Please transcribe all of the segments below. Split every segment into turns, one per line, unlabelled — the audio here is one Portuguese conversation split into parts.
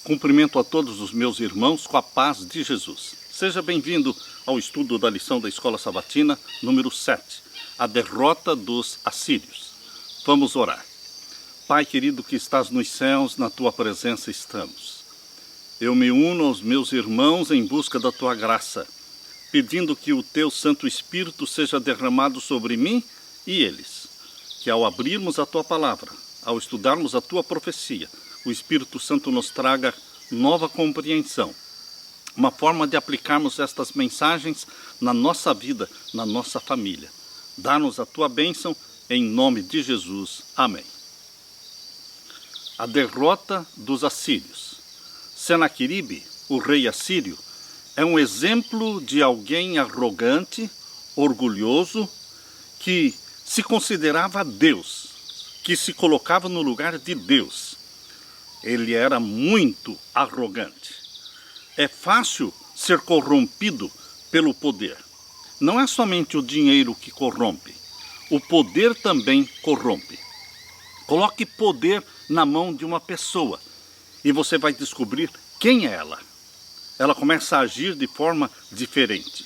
Cumprimento a todos os meus irmãos com a paz de Jesus. Seja bem-vindo ao estudo da lição da Escola Sabatina, número 7, a derrota dos assírios. Vamos orar. Pai querido que estás nos céus, na tua presença estamos. Eu me uno aos meus irmãos em busca da tua graça, pedindo que o teu Santo Espírito seja derramado sobre mim e eles, que ao abrirmos a tua palavra, ao estudarmos a tua profecia, o Espírito Santo nos traga nova compreensão, uma forma de aplicarmos estas mensagens na nossa vida, na nossa família. Dá-nos a tua bênção, em nome de Jesus. Amém. A derrota dos assírios. Senaqueribe, o rei assírio, é um exemplo de alguém arrogante, orgulhoso, que se considerava Deus, que se colocava no lugar de Deus. Ele era muito arrogante. É fácil ser corrompido pelo poder. Não é somente o dinheiro que corrompe, o poder também corrompe. Coloque poder na mão de uma pessoa e você vai descobrir quem é ela. Ela começa a agir de forma diferente.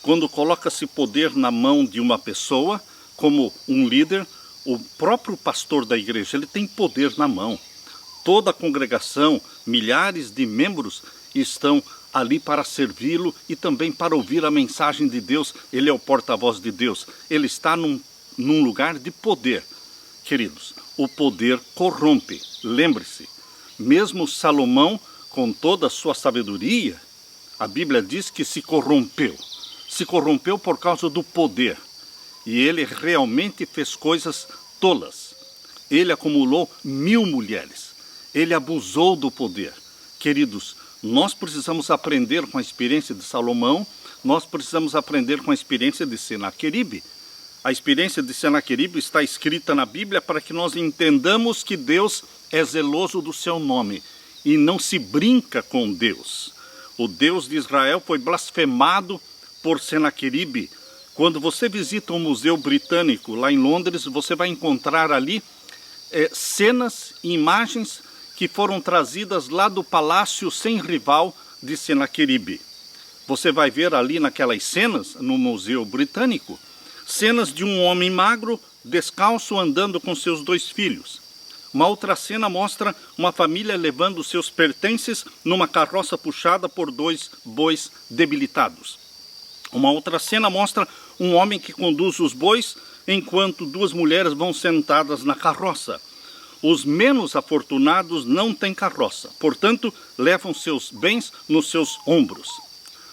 Quando coloca-se poder na mão de uma pessoa, como um líder, o próprio pastor da igreja, ele tem poder na mão. Toda a congregação, milhares de membros estão ali para servi-lo e também para ouvir a mensagem de Deus. Ele é o porta-voz de Deus. Ele está num lugar de poder. Queridos, o poder corrompe. Lembre-se, mesmo Salomão, com toda a sua sabedoria, a Bíblia diz que se corrompeu. Se corrompeu por causa do poder. E ele realmente fez coisas tolas. Ele acumulou 1000 mulheres. Ele abusou do poder. Queridos, nós precisamos aprender com a experiência de Salomão, nós precisamos aprender com a experiência de Senaqueribe. A experiência de Senaqueribe está escrita na Bíblia para que nós entendamos que Deus é zeloso do seu nome e não se brinca com Deus. O Deus de Israel foi blasfemado por Senaqueribe. Quando você visita um museu britânico lá em Londres, você vai encontrar ali cenas e imagens que foram trazidas lá do palácio sem rival de Senaqueribe. Você vai ver ali naquelas cenas, no Museu Britânico, cenas de um homem magro, descalço, andando com seus 2 filhos. Uma outra cena mostra uma família levando seus pertences numa carroça puxada por 2 bois debilitados. Uma outra cena mostra um homem que conduz os bois, enquanto 2 mulheres vão sentadas na carroça. Os menos afortunados não têm carroça, portanto, levam seus bens nos seus ombros.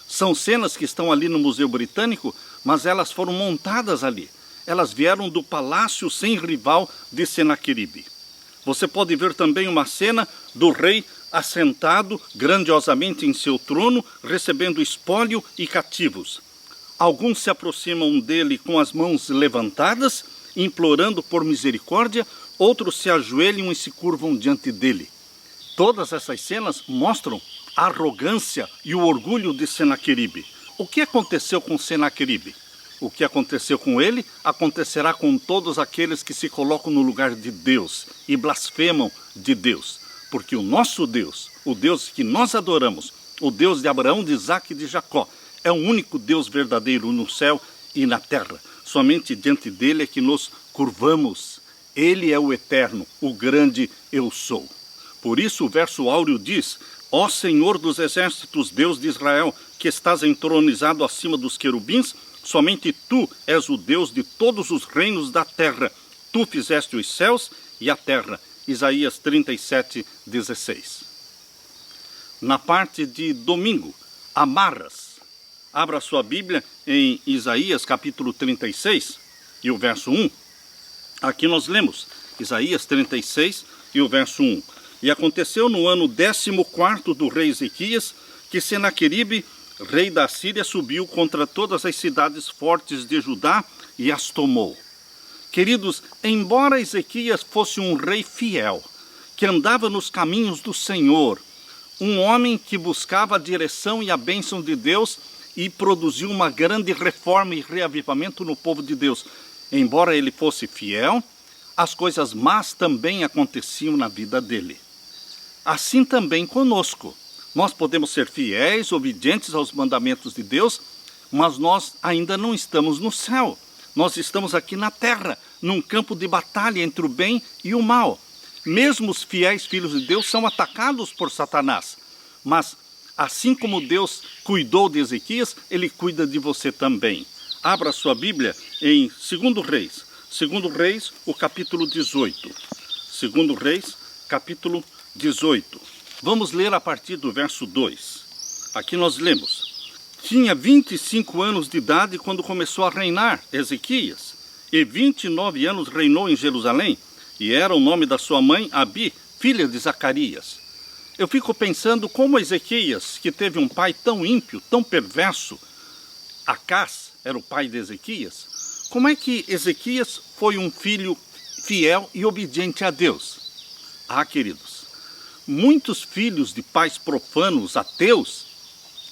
São cenas que estão ali no Museu Britânico, mas elas foram montadas ali. Elas vieram do palácio sem rival de Senaqueribe. Você pode ver também uma cena do rei assentado grandiosamente em seu trono, recebendo espólio e cativos. Alguns se aproximam dele com as mãos levantadas, implorando por misericórdia, outros se ajoelham e se curvam diante dele. Todas essas cenas mostram a arrogância e o orgulho de Senaqueribe. O que aconteceu com Senaqueribe? O que aconteceu com ele, acontecerá com todos aqueles que se colocam no lugar de Deus e blasfemam de Deus. Porque o nosso Deus, o Deus que nós adoramos, o Deus de Abraão, de Isaque e de Jacó, é o único Deus verdadeiro no céu e na terra. Somente diante dele é que nos curvamos. Ele é o eterno, o grande eu sou. Por isso o verso áureo diz: ó Senhor dos exércitos, Deus de Israel, que estás entronizado acima dos querubins, somente tu és o Deus de todos os reinos da terra. Tu fizeste os céus e a terra. Isaías 37, 16. Na parte de domingo, amarras. Abra sua Bíblia em Isaías capítulo 36 e o verso 1. Aqui nós lemos Isaías 36 e o verso 1. E aconteceu no ano 14º do rei Ezequias, que Senaqueribe, rei da Síria, subiu contra todas as cidades fortes de Judá e as tomou. Queridos, embora Ezequias fosse um rei fiel, que andava nos caminhos do Senhor, um homem que buscava a direção e a bênção de Deus e produziu uma grande reforma e reavivamento no povo de Deus. Embora ele fosse fiel, as coisas más também aconteciam na vida dele. assim também conosco. Nós podemos ser fiéis, obedientes aos mandamentos de Deus, mas nós ainda não estamos no céu. Nós estamos aqui na terra, num campo de batalha entre o bem e o mal. Mesmo os fiéis filhos de Deus são atacados por Satanás. Mas, assim como Deus cuidou de Ezequias, Ele cuida de você também. Abra sua Bíblia em 2 Reis. 2 Reis, o capítulo 18. 2 Reis, capítulo 18. Vamos ler a partir do verso 2. Aqui nós lemos. Tinha 25 anos de idade quando começou a reinar Ezequias, e 29 anos reinou em Jerusalém, e era o nome da sua mãe Abi, filha de Zacarias. Eu fico pensando como Ezequias, que teve um pai tão ímpio, tão perverso, Acás era o pai de Ezequias, como é que Ezequias foi um filho fiel e obediente a Deus? Ah, queridos, muitos filhos de pais profanos, ateus,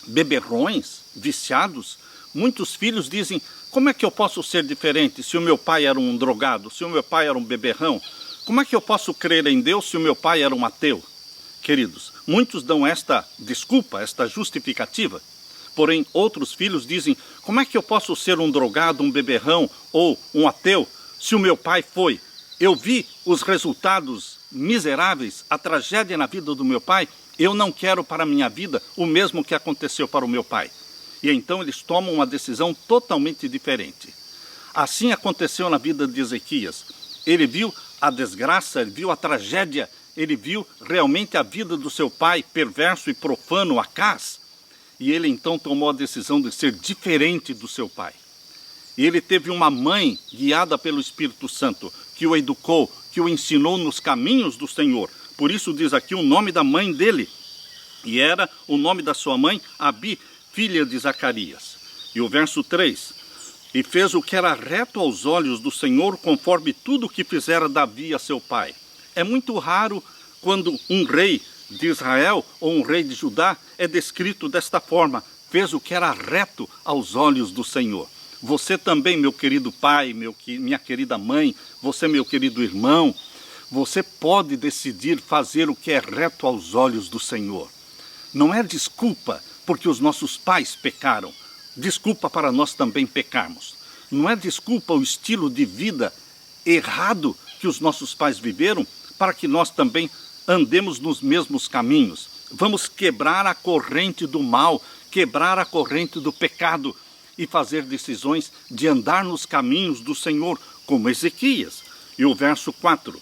beberrões, viciados, muitos filhos dizem: como é que eu posso ser diferente se o meu pai era um drogado, se o meu pai era um beberrão? Como é que eu posso crer em Deus se o meu pai era um ateu? Queridos, muitos dão esta desculpa, esta justificativa. Porém, outros filhos dizem: como é que eu posso ser um drogado, um beberrão ou um ateu se o meu pai foi? Eu vi os resultados miseráveis, a tragédia na vida do meu pai. Eu não quero para a minha vida o mesmo que aconteceu para o meu pai. E então eles tomam uma decisão totalmente diferente. Assim aconteceu na vida de Ezequias. Ele viu a desgraça, ele viu a tragédia, ele viu realmente a vida do seu pai, perverso e profano, Acás. E ele então tomou a decisão de ser diferente do seu pai. E ele teve uma mãe guiada pelo Espírito Santo, que o educou, que o ensinou nos caminhos do Senhor. Por isso diz aqui o nome da mãe dele. E era o nome da sua mãe, Abi, filha de Zacarias. E o verso 3. E fez o que era reto aos olhos do Senhor, conforme tudo o que fizera Davi a seu pai. É muito raro quando um rei de Israel ou um rei de Judá é descrito desta forma: fez o que era reto aos olhos do Senhor. Você também, meu querido pai, minha querida mãe, você, meu querido irmão, você pode decidir fazer o que é reto aos olhos do Senhor. Não é desculpa porque os nossos pais pecaram, desculpa para nós também pecarmos. Não é desculpa o estilo de vida errado que os nossos pais viveram para que nós também andemos nos mesmos caminhos. Vamos quebrar a corrente do mal, quebrar a corrente do pecado e fazer decisões de andar nos caminhos do Senhor, como Ezequias. E o verso 4.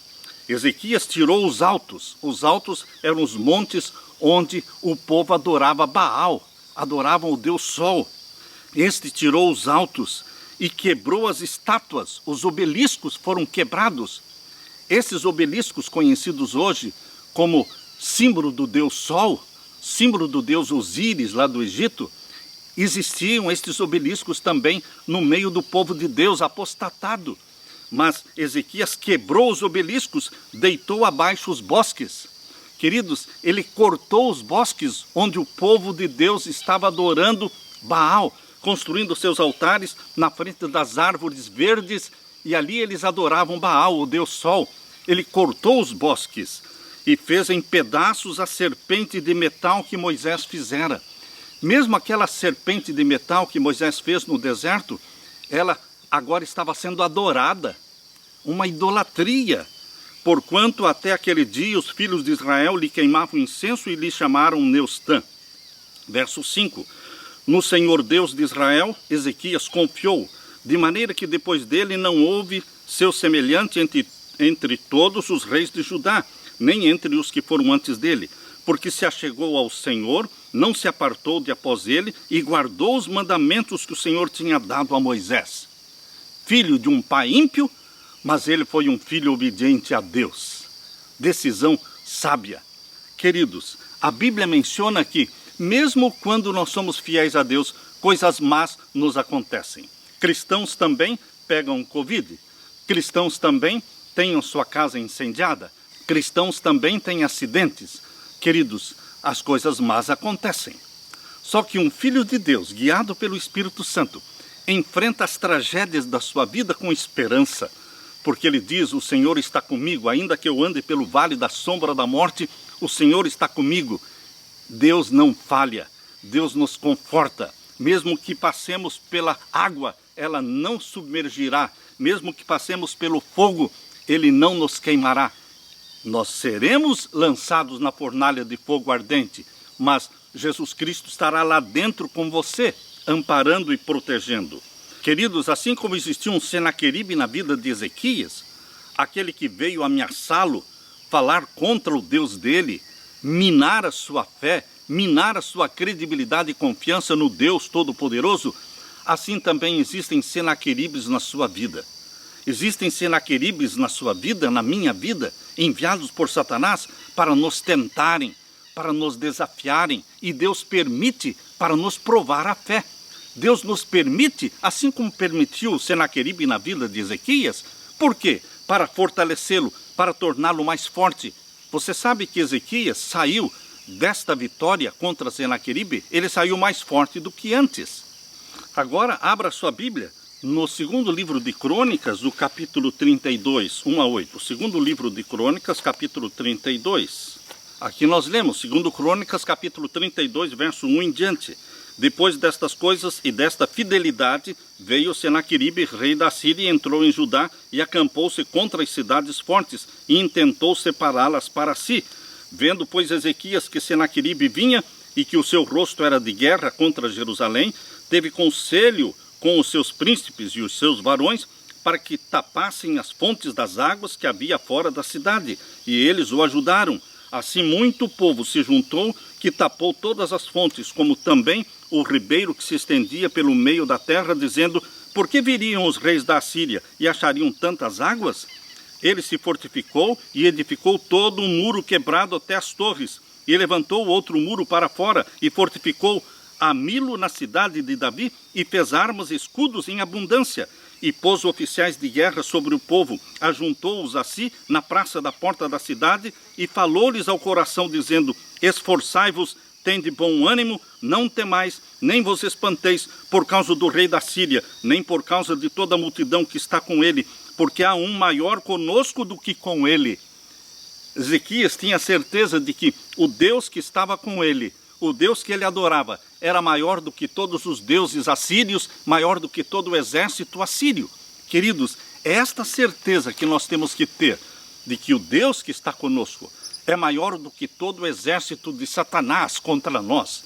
Ezequias tirou os altos. Os altos eram os montes onde o povo adorava Baal, adoravam o Deus Sol. Este tirou os altos e quebrou as estátuas. Os obeliscos foram quebrados. Esses obeliscos, conhecidos hoje como símbolo do Deus Sol, símbolo do Deus Osíris lá do Egito, existiam estes obeliscos também no meio do povo de Deus apostatado. Mas Ezequias quebrou os obeliscos, deitou abaixo os bosques. Queridos, ele cortou os bosques onde o povo de Deus estava adorando Baal, construindo seus altares na frente das árvores verdes, e ali eles adoravam Baal, o Deus Sol. Ele cortou os bosques e fez em pedaços a serpente de metal que Moisés fizera. Mesmo aquela serpente de metal que Moisés fez no deserto, ela agora estava sendo adorada, uma idolatria, porquanto até aquele dia os filhos de Israel lhe queimavam incenso e lhe chamaram Neustã. Verso 5. No Senhor Deus de Israel, Ezequias confiou, de maneira que depois dele não houve seu semelhante entre todos os reis de Judá, nem entre os que foram antes dele, porque se achegou ao Senhor, não se apartou de após ele e guardou os mandamentos que o Senhor tinha dado a Moisés. Filho de um pai ímpio, mas ele foi um filho obediente a Deus. Decisão sábia. Queridos, a Bíblia menciona que, mesmo quando nós somos fiéis a Deus, coisas más nos acontecem. Cristãos também pegam Covid. Cristãos também têm sua casa incendiada. Cristãos também têm acidentes. Queridos, as coisas más acontecem. Só que um filho de Deus, guiado pelo Espírito Santo, enfrenta as tragédias da sua vida com esperança, porque ele diz: o Senhor está comigo, ainda que eu ande pelo vale da sombra da morte, o Senhor está comigo. Deus não falha, Deus nos conforta. Mesmo que passemos pela água, ela não submergirá. Mesmo que passemos pelo fogo, ele não nos queimará. Nós seremos lançados na fornalha de fogo ardente, mas Jesus Cristo estará lá dentro com você, amparando e protegendo. Queridos, assim como existia um Senaqueribe na vida de Ezequias, aquele que veio ameaçá-lo, falar contra o Deus dele, minar a sua fé, minar a sua credibilidade e confiança no Deus Todo-Poderoso, assim também existem Senaqueribes na sua vida. Existem Senaqueribes na sua vida, na minha vida, enviados por Satanás para nos tentarem, para nos desafiarem, e Deus permite para nos provar a fé. Deus nos permite, assim como permitiu o Senaqueribe na vida de Ezequias. Por quê? Para fortalecê-lo, para torná-lo mais forte. Você sabe que Ezequias saiu desta vitória contra Senaqueribe, ele saiu mais forte do que antes. Agora, abra sua Bíblia no segundo livro de Crônicas, o capítulo 32, 1 a 8. O segundo livro de Crônicas, capítulo 32. Aqui nós lemos, segundo Crônicas, capítulo 32, verso 1 em diante. Depois destas coisas e desta fidelidade, veio Senaqueribe, rei da Síria, e entrou em Judá e acampou-se contra as cidades fortes e intentou separá-las para si. Vendo, pois, Ezequias que Senaqueribe vinha e que o seu rosto era de guerra contra Jerusalém, teve conselho com os seus príncipes e os seus varões para que tapassem as fontes das águas que havia fora da cidade, e eles o ajudaram. Assim muito povo se juntou, que tapou todas as fontes, como também o ribeiro que se estendia pelo meio da terra, dizendo: por que viriam os reis da Assíria e achariam tantas águas? Ele se fortificou e edificou todo um muro quebrado até as torres, e levantou outro muro para fora, e fortificou a Milo na cidade de Davi, e fez armas e escudos em abundância, e pôs oficiais de guerra sobre o povo, ajuntou-os a si na praça da porta da cidade, e falou-lhes ao coração, dizendo: esforçai-vos, tende bom ânimo, não temais, nem vos espanteis por causa do rei da Síria, nem por causa de toda a multidão que está com ele, porque há um maior conosco do que com ele. Ezequias tinha certeza de que o Deus que estava com ele, o Deus que ele adorava, era maior do que todos os deuses assírios, maior do que todo o exército assírio. Queridos, é esta certeza que nós temos que ter, de que o Deus que está conosco é maior do que todo o exército de Satanás contra nós.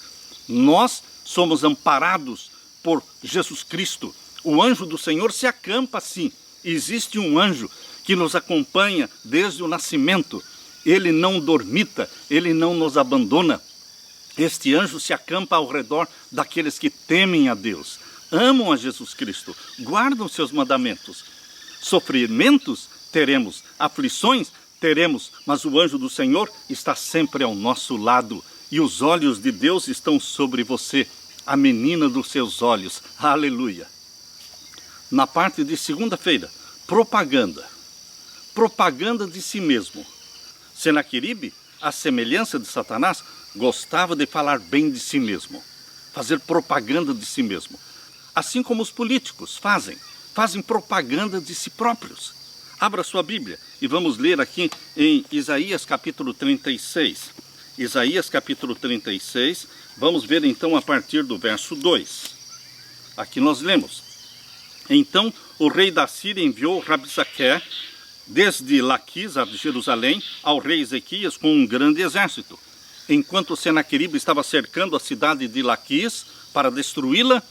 Nós somos amparados por Jesus Cristo. O anjo do Senhor se acampa assim. Existe um anjo que nos acompanha desde o nascimento. Ele não dormita, ele não nos abandona. Este anjo se acampa ao redor daqueles que temem a Deus, amam a Jesus Cristo, guardam seus mandamentos. Sofrimentos teremos, aflições teremos, mas o anjo do Senhor está sempre ao nosso lado, e os olhos de Deus estão sobre você, a menina dos seus olhos. Aleluia! Na parte de segunda-feira, propaganda de si mesmo. Senaqueribe, à semelhança de Satanás, gostava de falar bem de si mesmo, fazer propaganda de si mesmo. Assim como os políticos fazem propaganda de si próprios. Abra sua Bíblia e vamos ler aqui em Isaías capítulo 36. Isaías capítulo 36, vamos ver então a partir do verso 2. Aqui nós lemos: então o rei da Síria enviou Rabsaqué desde Laquis a Jerusalém ao rei Ezequias com um grande exército. Enquanto Senaqueribe estava cercando a cidade de Laquis para destruí-la,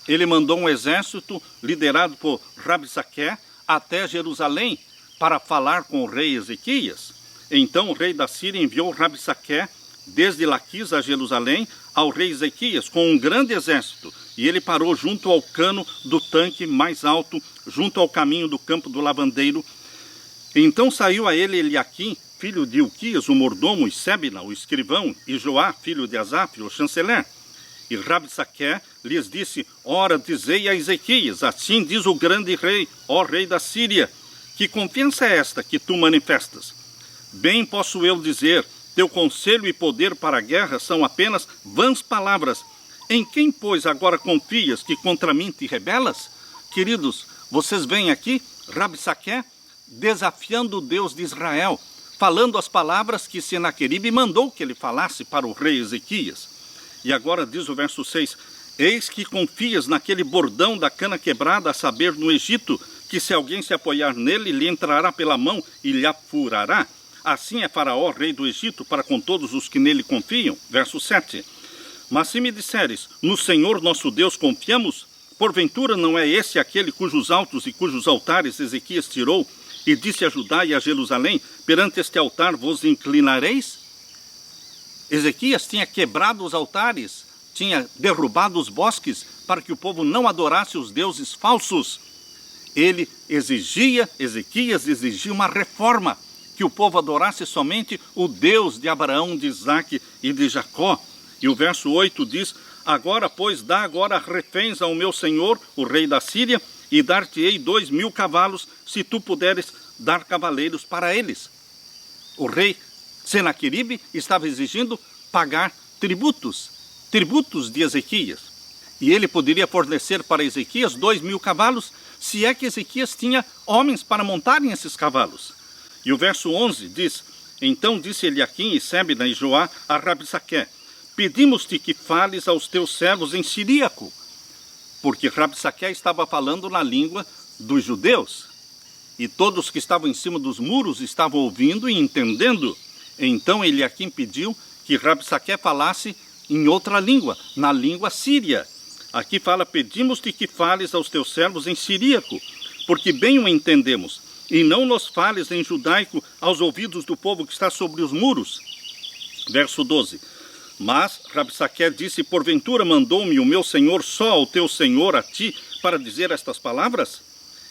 ele mandou um exército liderado por Rabsaqué até Jerusalém para falar com o rei Ezequias. Então o rei da Síria enviou Rabsaqué desde Laquis a Jerusalém ao rei Ezequias com um grande exército, e ele parou junto ao cano do tanque mais alto, junto ao caminho do campo do lavandeiro. Então saiu a ele Eliaquim, filho de Ilquias, o mordomo, e Sebna, o escrivão, e Joá, filho de Asaf, o chanceler. E Rabsaqué lhes disse: ora, dizei a Ezequias, assim diz o grande rei, ó rei da Síria, que confiança é esta que tu manifestas? Bem posso eu dizer, teu conselho e poder para a guerra são apenas vãs palavras. Em quem, pois, agora confias que contra mim te rebelas? Queridos, vocês veem aqui Rabsaqué desafiando o Deus de Israel, falando as palavras que Senaqueribe mandou que ele falasse para o rei Ezequias. E agora diz o verso 6, eis que confias naquele bordão da cana quebrada, a saber, no Egito, que se alguém se apoiar nele, lhe entrará pela mão e lhe furará. Assim é Faraó, rei do Egito, para com todos os que nele confiam. Verso 7. Mas se me disseres, no Senhor nosso Deus confiamos, porventura não é esse aquele cujos altos e cujos altares Ezequias tirou, e disse a Judá e a Jerusalém, perante este altar vos inclinareis? Ezequias tinha quebrado os altares, tinha derrubado os bosques, para que o povo não adorasse os deuses falsos. Ezequias exigia uma reforma, que o povo adorasse somente o Deus de Abraão, de Isaque e de Jacó. E o verso 8 diz, agora, pois, dá agora reféns ao meu senhor, o rei da Síria, e dar-te-ei 2.000 cavalos, se tu puderes dar cavaleiros para eles. O rei Senaqueribe estava exigindo pagar tributos de Ezequias. E ele poderia fornecer para Ezequias 2.000 cavalos, se é que Ezequias tinha homens para montarem esses cavalos. E o verso 11 diz, então disse Eliaquim e Sebna e Joá a Rabsaqué, pedimos-te que fales aos teus servos em siríaco, porque Rabsaqué estava falando na língua dos judeus, e todos que estavam em cima dos muros estavam ouvindo e entendendo. Então Eliaquim pediu que Rabsaqué falasse em outra língua, na língua síria. Aqui fala, pedimos-te que fales aos teus servos em siríaco, porque bem o entendemos, e não nos fales em judaico aos ouvidos do povo que está sobre os muros. Verso 12. Mas Rabsaqué disse, porventura mandou-me o meu senhor só ao teu senhor, a ti, para dizer estas palavras?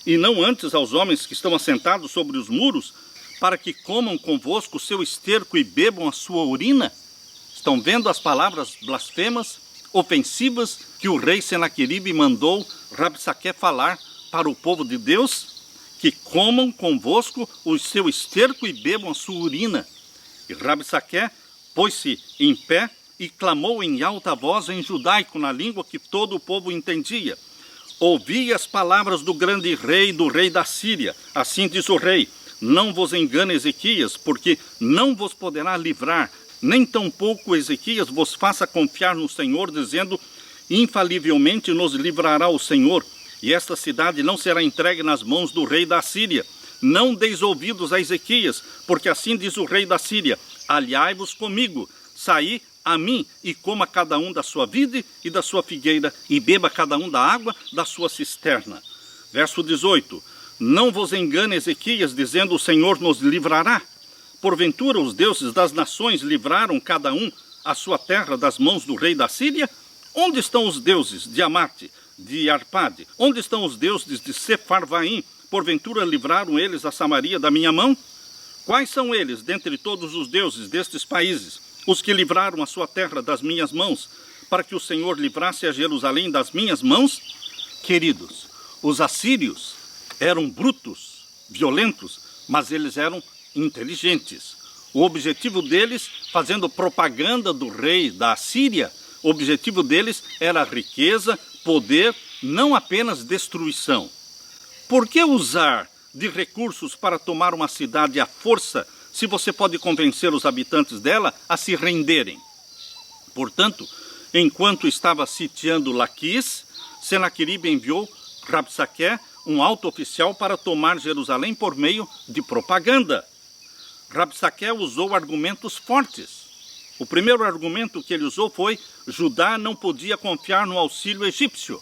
E não antes aos homens que estão assentados sobre os muros, para que comam convosco o seu esterco e bebam a sua urina? Estão vendo as palavras blasfemas, ofensivas, que o rei Senaqueribe mandou Rabsaqué falar para o povo de Deus? Que comam convosco o seu esterco e bebam a sua urina. E Rabsaqué pôs-se em pé e clamou em alta voz em judaico, na língua que todo o povo entendia. Ouvi as palavras do grande rei, do rei da Síria. Assim diz o rei, não vos engane Ezequias, porque não vos poderá livrar, nem tampouco Ezequias vos faça confiar no Senhor, dizendo, infalivelmente nos livrará o Senhor, e esta cidade não será entregue nas mãos do rei da Síria. Não deis ouvidos a Ezequias, porque assim diz o rei da Síria, aliai-vos comigo, saí a mim, e coma cada um da sua vide e da sua figueira, e beba cada um da água da sua cisterna. Verso 18, não vos engane Ezequias, dizendo, o Senhor nos livrará. Porventura os deuses das nações livraram cada um a sua terra das mãos do rei da Síria? Onde estão os deuses de Amate, de Arpade? Onde estão os deuses de Sefarvaim? Porventura livraram eles a Samaria da minha mão? Quais são eles, dentre todos os deuses destes países, os que livraram a sua terra das minhas mãos, para que o Senhor livrasse a Jerusalém das minhas mãos? Queridos, os assírios eram brutos, violentos, mas eles eram inteligentes. O objetivo deles, fazendo propaganda do rei da Síria, o objetivo deles era riqueza, poder, não apenas destruição. Por que usar de recursos para tomar uma cidade à força, se você pode convencer os habitantes dela a se renderem? Portanto, enquanto estava sitiando Laquis, Senaqueribe enviou Rabsaqué, um alto oficial, para tomar Jerusalém por meio de propaganda. Rabsaqué usou argumentos fortes. O primeiro argumento que ele usou foi: Judá não podia confiar no auxílio egípcio.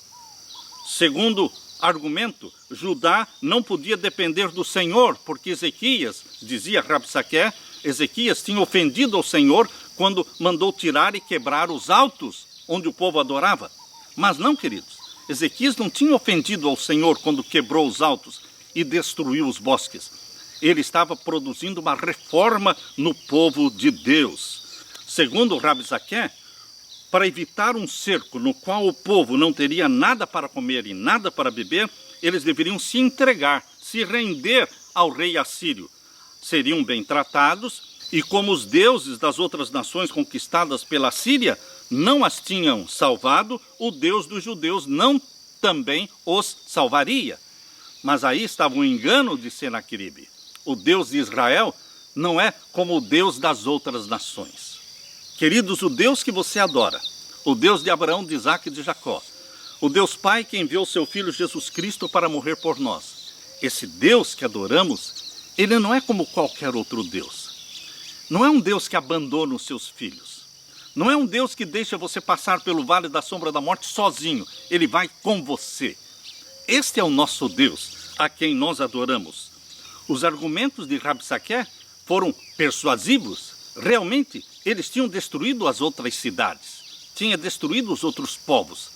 Segundo argumento, Judá não podia depender do Senhor, porque Ezequias, dizia Rabsaqué, Ezequias tinha ofendido ao Senhor quando mandou tirar e quebrar os altos onde o povo adorava. Mas não, queridos, Ezequias não tinha ofendido ao Senhor quando quebrou os altos e destruiu os bosques. Ele estava produzindo uma reforma no povo de Deus. Segundo Rabsaqué, para evitar um cerco no qual o povo não teria nada para comer e nada para beber, eles deveriam se entregar, se render ao rei assírio. Seriam bem tratados, e como os deuses das outras nações conquistadas pela Síria não as tinham salvado, o Deus dos judeus não também os salvaria. Mas aí estava o engano de Senaqueribe. O Deus de Israel não é como o Deus das outras nações. Queridos, o Deus que você adora, o Deus de Abraão, de Isaque e de Jacó, o Deus Pai que enviou seu Filho Jesus Cristo para morrer por nós, esse Deus que adoramos, ele não é como qualquer outro Deus. Não é um Deus que abandona os seus filhos. Não é um Deus que deixa você passar pelo vale da sombra da morte sozinho. Ele vai com você. Este é o nosso Deus, a quem nós adoramos. Os argumentos de Rabsaqué foram persuasivos. Realmente, eles tinham destruído as outras cidades, tinham destruído os outros povos.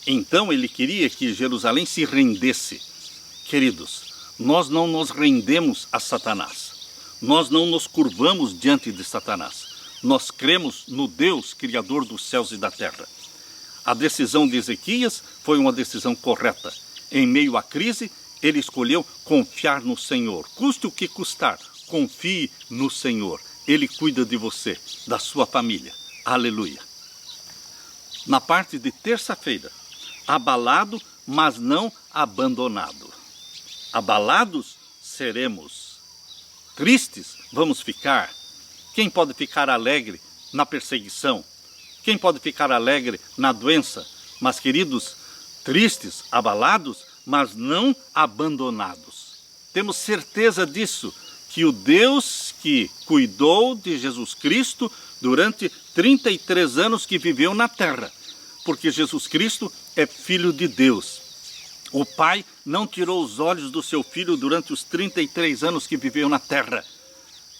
Então ele queria que Jerusalém se rendesse. Queridos, nós não nos rendemos a Satanás. Nós não nos curvamos diante de Satanás. Nós cremos no Deus, Criador dos céus e da terra. A decisão de Ezequias foi uma decisão correta. Em meio à crise, ele escolheu confiar no Senhor. Custe o que custar, confie no Senhor. Ele cuida de você, da sua família. Aleluia. Na parte de terça-feira, abalado, mas não abandonado. Abalados seremos. Tristes vamos ficar. Quem pode ficar alegre na perseguição? Quem pode ficar alegre na doença? Mas, queridos, tristes, abalados, mas não abandonados. Temos certeza disso, que o Deus que cuidou de Jesus Cristo durante 33 anos que viveu na terra, porque Jesus Cristo é Filho de Deus. O Pai não tirou os olhos do seu Filho durante os 33 anos que viveu na terra.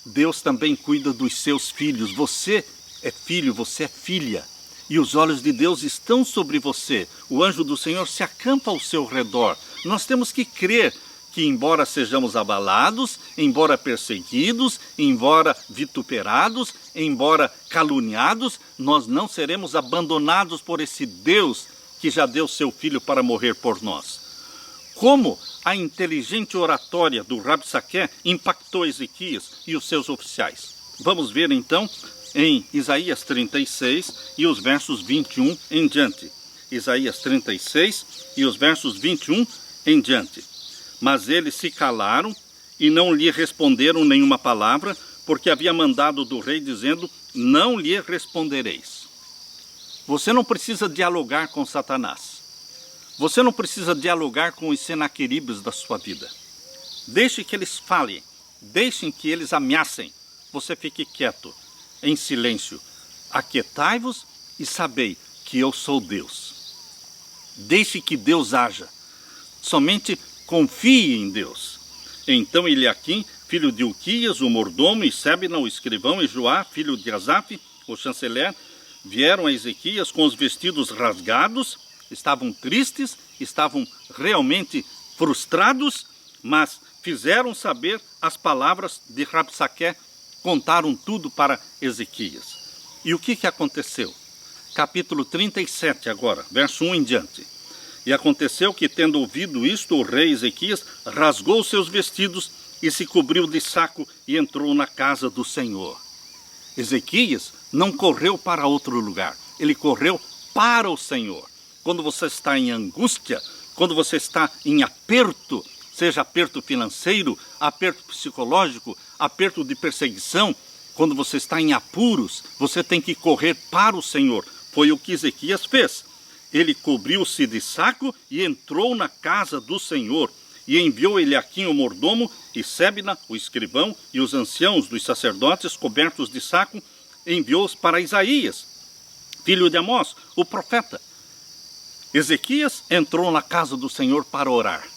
Deus também cuida dos seus filhos. Você é filho, você é filha. E os olhos de Deus estão sobre você. O anjo do Senhor se acampa ao seu redor. Nós temos que crer que, embora sejamos abalados, embora perseguidos, embora vituperados, embora caluniados, nós não seremos abandonados por esse Deus que já deu seu Filho para morrer por nós. Como a inteligente oratória do Rabsaqué impactou Ezequias e os seus oficiais? Vamos ver então em Isaías 36 e os versos 21 em diante. Isaías 36 e os versos 21 em diante. Mas eles se calaram e não lhe responderam nenhuma palavra, porque havia mandado do rei dizendo: não lhe respondereis. Você não precisa dialogar com Satanás. Você não precisa dialogar com os Senaqueribes da sua vida. Deixe que eles falem, deixem que eles ameacem. Você fique quieto, em silêncio. Aquietai-vos e sabei que eu sou Deus. Deixe que Deus haja. Somente confie em Deus. Então Eliaquim, filho de Uquias, o mordomo, e Sebna, o escrivão, e Joá, filho de Asaf, o chanceler, vieram a Ezequias com os vestidos rasgados. Estavam tristes, estavam realmente frustrados, mas fizeram saber as palavras de Rabsaqué, contaram tudo para Ezequias. E o que aconteceu? Capítulo 37 agora, verso 1 em diante. E aconteceu que, tendo ouvido isto, o rei Ezequias rasgou seus vestidos e se cobriu de saco e entrou na casa do Senhor. Ezequias não correu para outro lugar, ele correu para o Senhor. Quando você está em angústia, quando você está em aperto, seja aperto financeiro, aperto psicológico, aperto de perseguição, quando você está em apuros, você tem que correr para o Senhor. Foi o que Ezequias fez. Ele cobriu-se de saco e entrou na casa do Senhor. E enviou Eliaquim, o mordomo, e Sebna, o escrivão, e os anciãos dos sacerdotes cobertos de saco, enviou-os para Isaías, filho de Amós, o profeta. Ezequias entrou na casa do Senhor para orar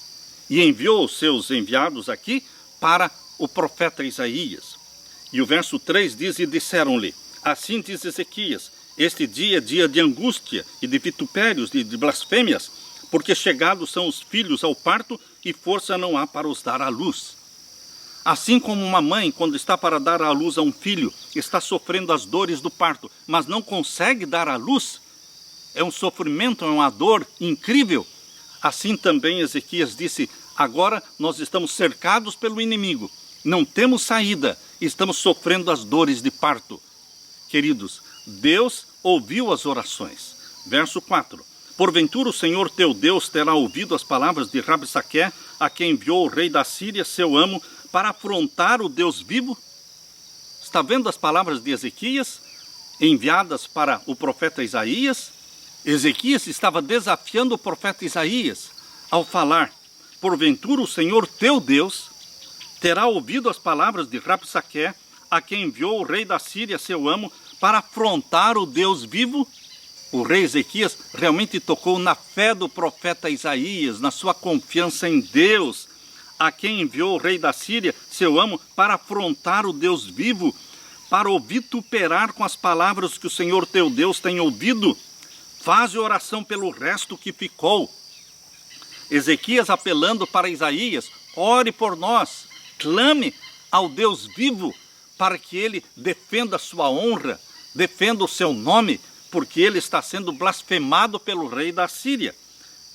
e enviou os seus enviados aqui para o profeta Isaías. E o verso 3 diz: e disseram-lhe: assim diz Ezequias, este dia é dia de angústia e de vitupérios, de blasfêmias, porque chegados são os filhos ao parto e força não há para os dar à luz. Assim como uma mãe, quando está para dar à luz a um filho, está sofrendo as dores do parto, mas não consegue dar à luz, é um sofrimento, é uma dor incrível. Assim também Ezequias disse: agora nós estamos cercados pelo inimigo, não temos saída, estamos sofrendo as dores de parto. Queridos, Deus ouviu as orações. Verso 4. Porventura o Senhor teu Deus terá ouvido as palavras de Rabsaqué, a quem enviou o rei da Síria, seu amo, para afrontar o Deus vivo? Está vendo as palavras de Ezequias, enviadas para o profeta Isaías? Ezequias estava desafiando o profeta Isaías ao falar: porventura o Senhor teu Deus terá ouvido as palavras de Rabsaqué, a quem enviou o rei da Síria, seu amo, para afrontar o Deus vivo? O rei Ezequias realmente tocou na fé do profeta Isaías, na sua confiança em Deus, a quem enviou o rei da Síria, seu amo, para afrontar o Deus vivo, para o vituperar com as palavras que o Senhor teu Deus tem ouvido. Faze oração pelo resto que ficou. Ezequias apelando para Isaías: ore por nós, clame ao Deus vivo, para que ele defenda a sua honra, defenda o seu nome, porque ele está sendo blasfemado pelo rei da Síria.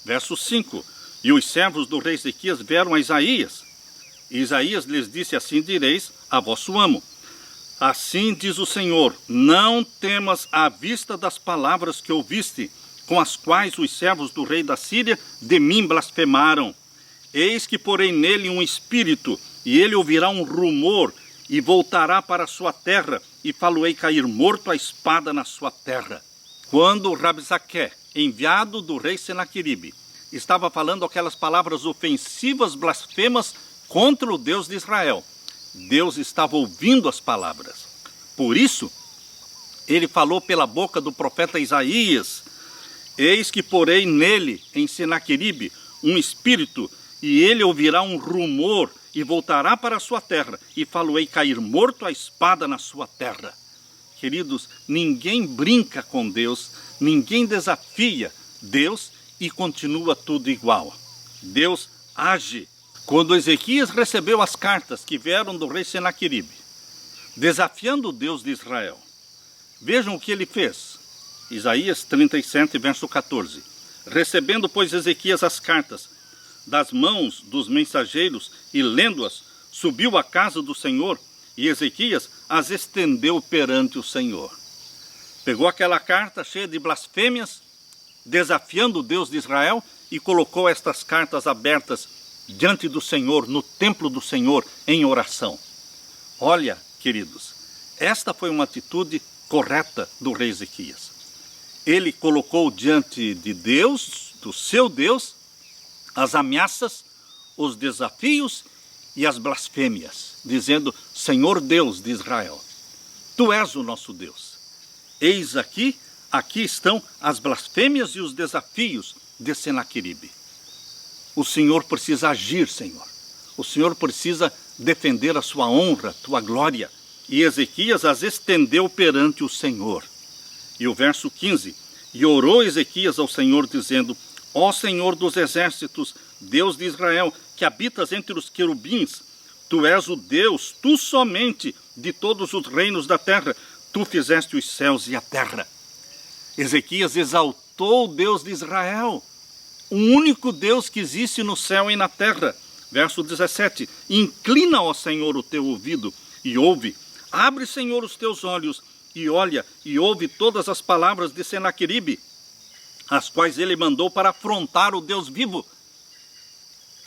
Verso 5. E os servos do rei Ezequias vieram a Isaías. E Isaías lhes disse: assim direis a vosso amo: assim diz o Senhor, não temas à vista das palavras que ouviste, com as quais os servos do rei da Síria de mim blasfemaram. Eis que porei nele um espírito, e ele ouvirá um rumor, e voltará para a sua terra, e fá-lo-ei cair morto a espada na sua terra. Quando Rabsaqué, enviado do rei Senaqueribe, estava falando aquelas palavras ofensivas, blasfemas contra o Deus de Israel, Deus estava ouvindo as palavras. Por isso, ele falou pela boca do profeta Isaías: eis que porei nele, em Senaqueribe, um espírito, e ele ouvirá um rumor, e voltará para a sua terra, e fá-lo-ei cair morto a espada na sua terra. Queridos, ninguém brinca com Deus, ninguém desafia Deus e continua tudo igual. Deus age. Quando Ezequias recebeu as cartas que vieram do rei Senaqueribe, desafiando o Deus de Israel, vejam o que ele fez. Isaías 37, verso 14. Recebendo, pois, Ezequias as cartas das mãos dos mensageiros e lendo-as, subiu à casa do Senhor, e Ezequias as estendeu perante o Senhor. Pegou aquela carta cheia de blasfêmias, desafiando o Deus de Israel, e colocou estas cartas abertas diante do Senhor, no templo do Senhor, em oração. Olha, queridos, esta foi uma atitude correta do rei Ezequias. Ele colocou diante de Deus, do seu Deus, as ameaças, os desafios e as blasfêmias, dizendo: Senhor Deus de Israel, Tu és o nosso Deus. Eis aqui estão as blasfêmias e os desafios de Senaqueribe. O Senhor precisa agir, Senhor. O Senhor precisa defender a sua honra, a tua glória. E Ezequias as estendeu perante o Senhor. E o verso 15: e orou Ezequias ao Senhor, dizendo: ó Senhor dos exércitos, Deus de Israel, que habitas entre os querubins, Tu és o Deus, Tu somente, de todos os reinos da terra. Tu fizeste os céus e a terra. Ezequias exaltou o Deus de Israel, o único Deus que existe no céu e na terra. Verso 17: inclina, ó Senhor, o teu ouvido e ouve. Abre, Senhor, os teus olhos e olha e ouve todas as palavras de Senaqueribe, as quais ele mandou para afrontar o Deus vivo.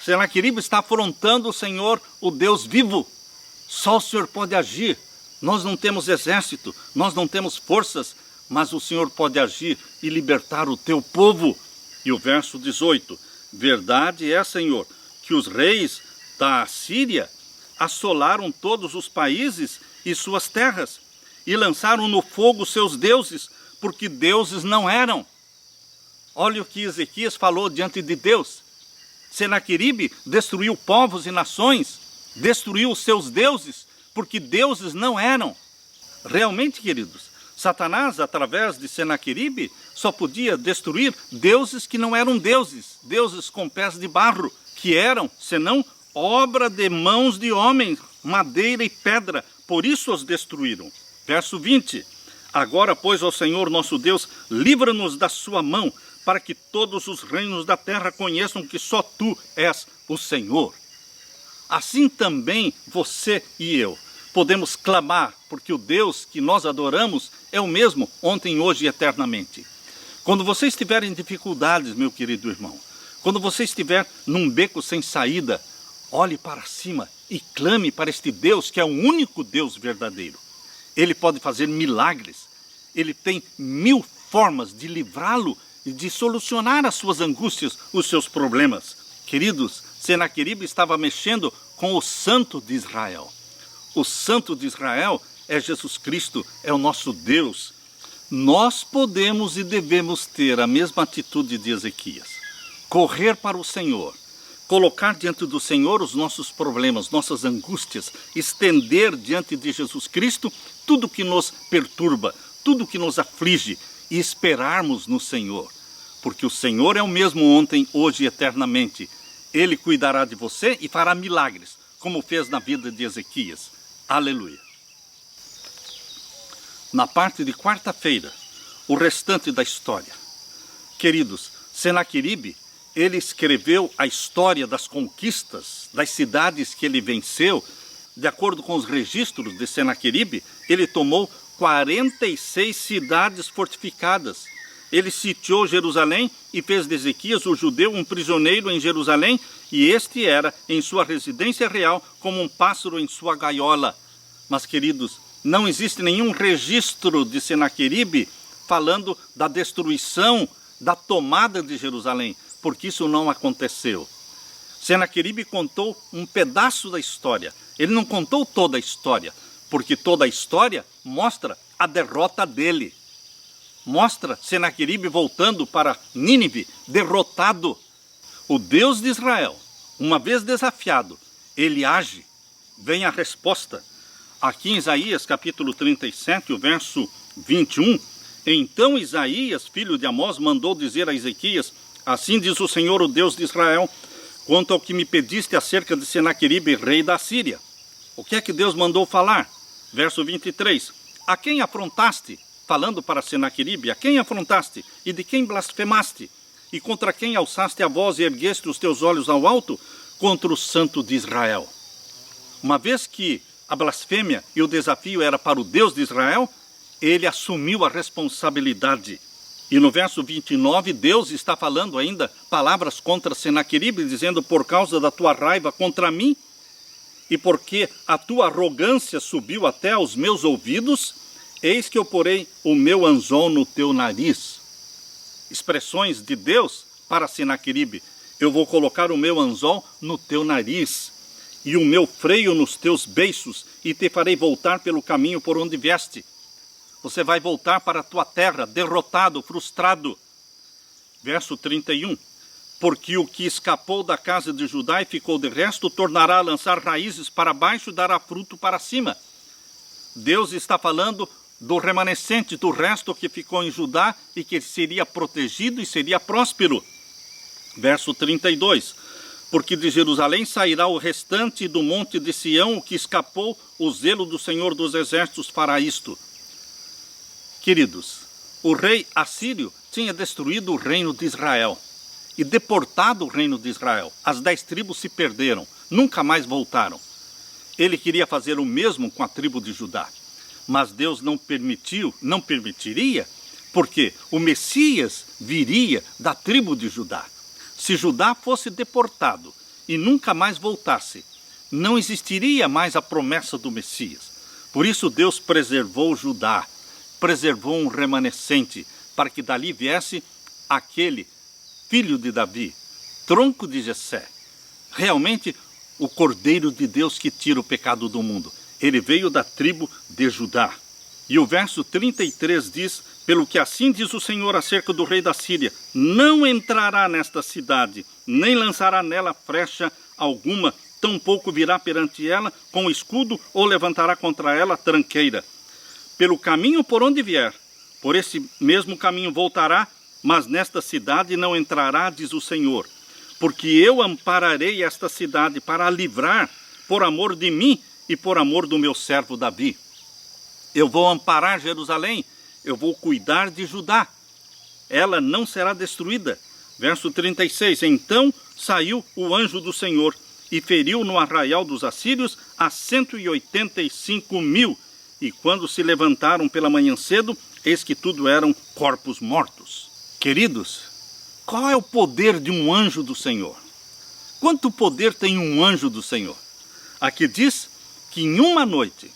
Senaqueribe está afrontando o Senhor, o Deus vivo. Só o Senhor pode agir. Nós não temos exército, nós não temos forças, mas o Senhor pode agir e libertar o teu povo. E o verso 18: verdade é, Senhor, que os reis da Assíria assolaram todos os países e suas terras, e lançaram no fogo seus deuses, porque deuses não eram. Olha o que Ezequias falou diante de Deus. Senaqueribe destruiu povos e nações, destruiu os seus deuses, porque deuses não eram. Realmente, queridos, Satanás, através de Senaqueribe, só podia destruir deuses que não eram deuses, deuses com pés de barro, que eram, senão, obra de mãos de homens, madeira e pedra, por isso os destruíram. Verso 20: agora, pois, ó Senhor nosso Deus, livra-nos da sua mão, para que todos os reinos da terra conheçam que só Tu és o Senhor. Assim também você e eu podemos clamar, porque o Deus que nós adoramos é o mesmo ontem, hoje e eternamente. Quando você estiver em dificuldades, meu querido irmão, quando você estiver num beco sem saída, olhe para cima e clame para este Deus que é o único Deus verdadeiro. Ele pode fazer milagres. Ele tem 1000 formas de livrá-lo e de solucionar as suas angústias, os seus problemas. Queridos, Senaqueribe estava mexendo com o Santo de Israel. O Santo de Israel é Jesus Cristo, é o nosso Deus. Nós podemos e devemos ter a mesma atitude de Ezequias. Correr para o Senhor, colocar diante do Senhor os nossos problemas, nossas angústias, estender diante de Jesus Cristo tudo que nos perturba, tudo que nos aflige e esperarmos no Senhor. Porque o Senhor é o mesmo ontem, hoje e eternamente. Ele cuidará de você e fará milagres, como fez na vida de Ezequias. Aleluia. Na parte de quarta-feira, o restante da história. Queridos, Senaqueribe, ele escreveu a história das conquistas, das cidades que ele venceu. De acordo com os registros de Senaqueribe, ele tomou 46 cidades fortificadas. Ele sitiou Jerusalém e fez de Ezequias, o judeu, um prisioneiro em Jerusalém, e este era em sua residência real como um pássaro em sua gaiola. Mas, queridos, não existe nenhum registro de Senaqueribe falando da destruição, da tomada de Jerusalém, porque isso não aconteceu. Senaqueribe contou um pedaço da história. Ele não contou toda a história, porque toda a história mostra a derrota dele. Mostra Senaqueribe voltando para Nínive, derrotado. O Deus de Israel, uma vez desafiado, ele age. Vem a resposta. Aqui em Isaías, capítulo 37, o verso 21, então Isaías, filho de Amós, mandou dizer a Ezequias, assim diz o Senhor, o Deus de Israel, quanto ao que me pediste acerca de Senaqueribe, rei da Síria. O que é que Deus mandou falar? Verso 23, a quem afrontaste? Falando para Senaqueribe, a quem afrontaste? E de quem blasfemaste? E contra quem alçaste a voz e ergueste os teus olhos ao alto? Contra o Santo de Israel. Uma vez que a blasfêmia e o desafio era para o Deus de Israel, ele assumiu a responsabilidade. E no verso 29, Deus está falando ainda palavras contra Senaqueribe, dizendo, por causa da tua raiva contra mim, e porque a tua arrogância subiu até aos meus ouvidos, eis que eu porei o meu anzol no teu nariz. Expressões de Deus para Senaqueribe. Eu vou colocar o meu anzol no teu nariz e o meu freio nos teus beiços e te farei voltar pelo caminho por onde vieste. Você vai voltar para a tua terra, derrotado, frustrado. Verso 31. Porque o que escapou da casa de Judá e ficou de resto, tornará a lançar raízes para baixo e dará fruto para cima. Deus está falando do remanescente, do resto que ficou em Judá e que seria protegido e seria próspero. Verso 32. Porque de Jerusalém sairá o restante e do monte de Sião, o que escapou, o zelo do Senhor dos Exércitos fará isto. Queridos, o rei assírio tinha destruído o reino de Israel e deportado o reino de Israel. As 10 tribos se perderam, nunca mais voltaram. Ele queria fazer o mesmo com a tribo de Judá. Mas Deus não permitiria, porque o Messias viria da tribo de Judá. Se Judá fosse deportado e nunca mais voltasse, não existiria mais a promessa do Messias. Por isso Deus preservou Judá, preservou um remanescente, para que dali viesse aquele filho de Davi, tronco de Jessé, realmente o Cordeiro de Deus que tira o pecado do mundo. Ele veio da tribo de Judá. E o verso 33 diz, pelo que assim diz o Senhor acerca do rei da Síria, não entrará nesta cidade, nem lançará nela flecha alguma, tampouco virá perante ela com escudo ou levantará contra ela tranqueira. Pelo caminho por onde vier, por esse mesmo caminho voltará, mas nesta cidade não entrará, diz o Senhor, porque eu ampararei esta cidade para a livrar, por amor de mim e por amor do meu servo Davi. Eu vou amparar Jerusalém, eu vou cuidar de Judá. Ela não será destruída. Verso 36, então saiu o anjo do Senhor e feriu no arraial dos assírios a 185.000. E quando se levantaram pela manhã cedo, eis que tudo eram corpos mortos. Queridos, qual é o poder de um anjo do Senhor? Quanto poder tem um anjo do Senhor? Aqui diz que em uma noite,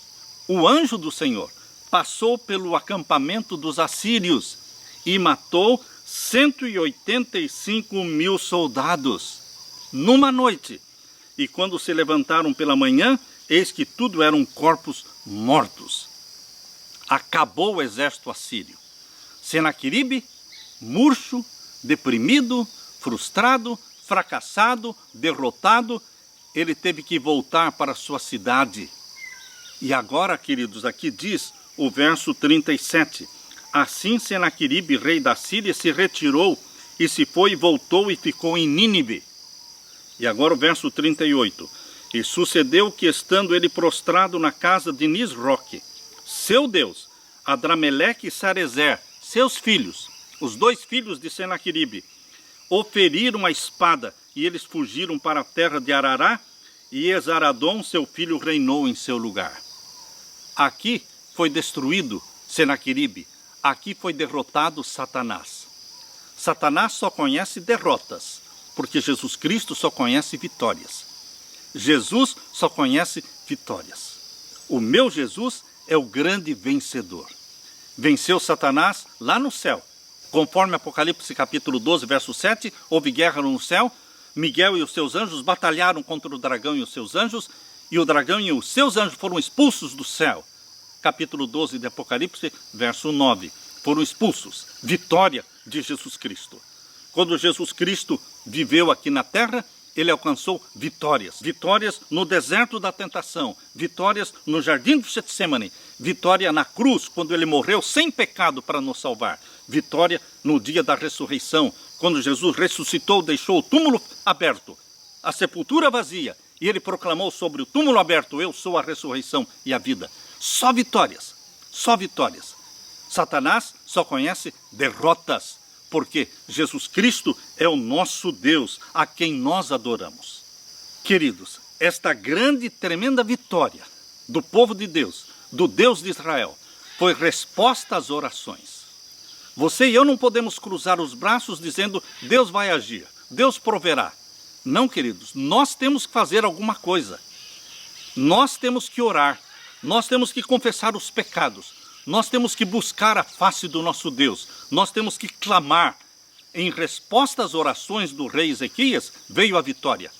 o anjo do Senhor passou pelo acampamento dos assírios e matou 185.000 soldados numa noite. E quando se levantaram pela manhã, eis que tudo eram corpos mortos. Acabou o exército assírio. Senaqueribe, murcho, deprimido, frustrado, fracassado, derrotado, ele teve que voltar para sua cidade. E agora, queridos, aqui diz o verso 37. Assim Senaqueribe, rei da Síria, se retirou e se foi e voltou e ficou em Nínive. E agora o verso 38. E sucedeu que, estando ele prostrado na casa de Nisroque, seu Deus, Adrameleque e Sarezer, seus filhos, os dois filhos de Senaqueribe, oferiram a espada, e eles fugiram para a terra de Arará, e Esaradom, seu filho, reinou em seu lugar. Aqui foi destruído Senaqueribe, aqui foi derrotado Satanás. Satanás só conhece derrotas, porque Jesus Cristo só conhece vitórias. Jesus só conhece vitórias. O meu Jesus é o grande vencedor. Venceu Satanás lá no céu. Conforme Apocalipse capítulo 12, verso 7, houve guerra no céu. Miguel e os seus anjos batalharam contra o dragão e os seus anjos, e o dragão e os seus anjos foram expulsos do céu. Capítulo 12 de Apocalipse, verso 9. Foram expulsos. Vitória de Jesus Cristo. Quando Jesus Cristo viveu aqui na terra, ele alcançou vitórias. Vitórias no deserto da tentação. Vitórias no jardim do Getsemane. Vitória na cruz, quando ele morreu sem pecado para nos salvar. Vitória no dia da ressurreição, quando Jesus ressuscitou, deixou o túmulo aberto, a sepultura vazia, e ele proclamou sobre o túmulo aberto: eu sou a ressurreição e a vida. Só vitórias, só vitórias. Satanás só conhece derrotas, porque Jesus Cristo é o nosso Deus, a quem nós adoramos. Queridos, esta grande e tremenda vitória do povo de Deus, do Deus de Israel, foi resposta às orações. Você e eu não podemos cruzar os braços dizendo: Deus vai agir, Deus proverá. Não, queridos, nós temos que fazer alguma coisa. Nós temos que orar, nós temos que confessar os pecados, nós temos que buscar a face do nosso Deus, nós temos que clamar. Em resposta às orações do rei Ezequias, veio a vitória.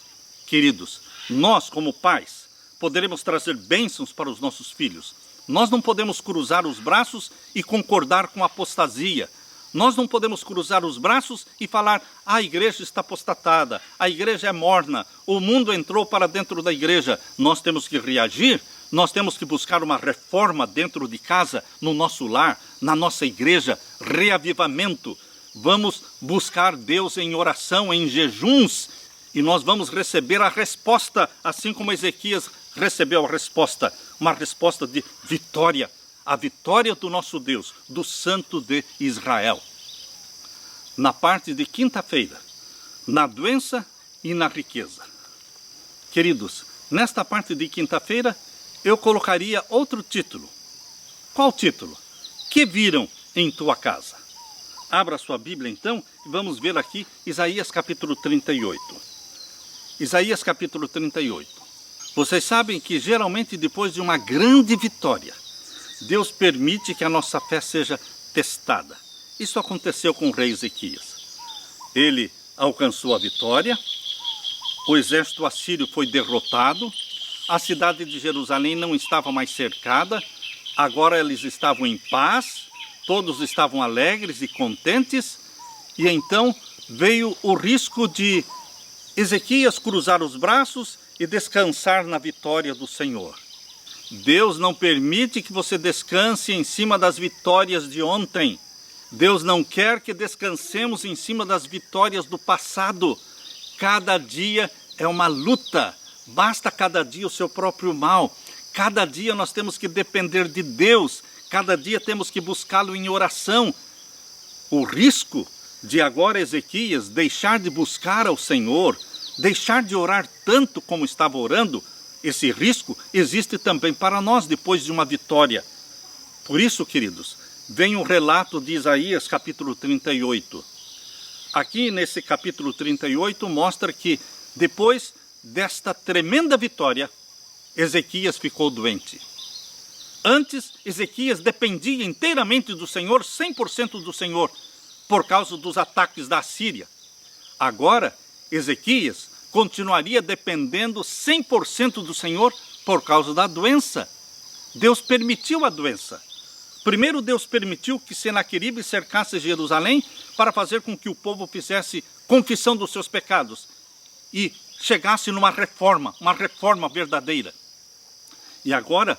Queridos, nós como pais poderemos trazer bênçãos para os nossos filhos. Nós não podemos cruzar os braços e concordar com a apostasia. Nós não podemos cruzar os braços e falar: a igreja está apostatada, a igreja é morna, o mundo entrou para dentro da igreja. Nós temos que reagir, nós temos que buscar uma reforma dentro de casa, no nosso lar, na nossa igreja, reavivamento. Vamos buscar Deus em oração, em jejuns, e nós vamos receber a resposta, assim como Ezequias recebeu a resposta, uma resposta de vitória, a vitória do nosso Deus, do Santo de Israel. Na parte de quinta-feira, na doença e na riqueza. Queridos, nesta parte de quinta-feira, eu colocaria outro título. Qual título? Que viram em tua casa? Abra sua Bíblia então e vamos ver aqui Isaías capítulo 38. Isaías capítulo 38. Vocês sabem que geralmente depois de uma grande vitória, Deus permite que a nossa fé seja testada. Isso aconteceu com o rei Ezequias. Ele alcançou a vitória, o exército assírio foi derrotado, a cidade de Jerusalém não estava mais cercada, agora eles estavam em paz, todos estavam alegres e contentes, e então veio o risco de Ezequias cruzar os braços e descansar na vitória do Senhor. Deus não permite que você descanse em cima das vitórias de ontem. Deus não quer que descansemos em cima das vitórias do passado. Cada dia é uma luta. Basta cada dia o seu próprio mal. Cada dia nós temos que depender de Deus. Cada dia temos que buscá-lo em oração. O risco de agora Ezequias deixar de buscar ao Senhor, deixar de orar tanto como estava orando, esse risco existe também para nós depois de uma vitória. Por isso, queridos, vem o relato de Isaías capítulo 38. Aqui nesse capítulo 38 mostra que depois desta tremenda vitória, Ezequias ficou doente. Antes, Ezequias dependia inteiramente do Senhor, 100% do Senhor, por causa dos ataques da Assíria. Agora, Ezequias continuaria dependendo 100% do Senhor por causa da doença. Deus permitiu a doença. Primeiro, Deus permitiu que Senaqueribe cercasse Jerusalém para fazer com que o povo fizesse confissão dos seus pecados e chegasse numa reforma, uma reforma verdadeira. E agora,